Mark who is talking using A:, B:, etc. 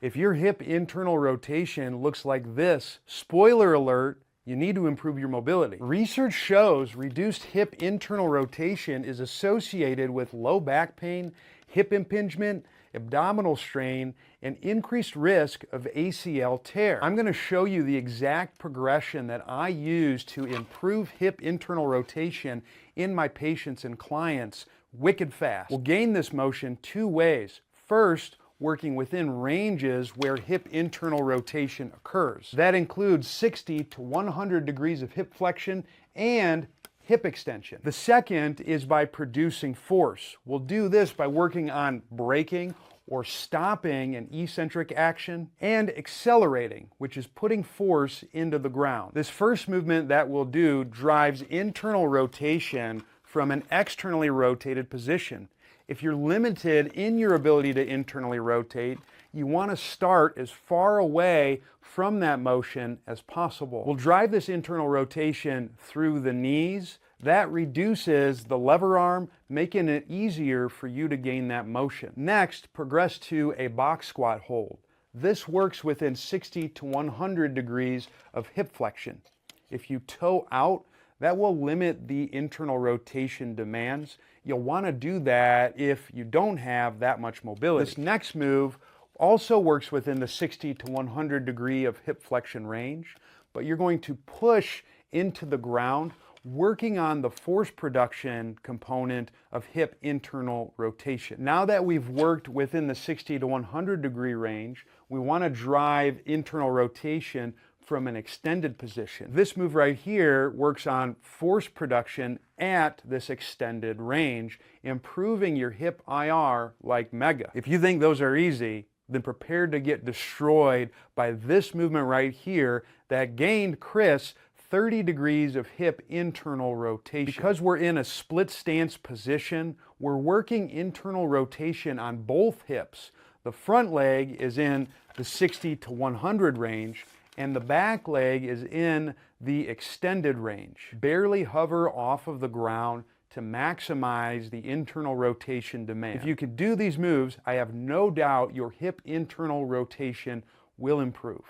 A: If your hip internal rotation looks like this, spoiler alert, you need to improve your mobility. Research shows reduced hip internal rotation is associated with low back pain, hip impingement, abdominal strain, and increased risk of ACL tear. I'm going to show you the exact progression that I use to improve hip internal rotation in my patients and clients wicked fast. We'll gain this motion two ways. First, working within ranges where hip internal rotation occurs. That includes 60 to 100 degrees of hip flexion and hip extension. The second is by producing force. We'll do this by working on braking or stopping an eccentric action, and accelerating, which is putting force into the ground. This first movement that we'll do drives internal rotation from an externally rotated position. If you're limited in your ability to internally rotate, you want to start as far away from that motion as possible. We'll drive this internal rotation through the knees. That reduces the lever arm, making it easier for you to gain that motion. Next, progress to a box squat hold. This works within 60 to 100 degrees of hip flexion. If you toe out, that will limit the internal rotation demands. You'll want to do that if you don't have that much mobility. This next move also works within the 60 to 100 degree of hip flexion range, but you're going to push into the ground, working on the force production component of hip internal rotation. Now that we've worked within the 60 to 100 degree range, we want to drive internal rotation from an extended position. This move right here works on force production at this extended range, improving your hip IR like mega. If you think those are easy, then prepare to get destroyed by this movement right here that gained Chris 30 degrees of hip internal rotation. Because we're in a split stance position, we're working internal rotation on both hips. The front leg is in the 60 to 100 range, and the back leg is in the extended range. Barely hover off of the ground to maximize the internal rotation demand. If you can do these moves, I have no doubt your hip internal rotation will improve.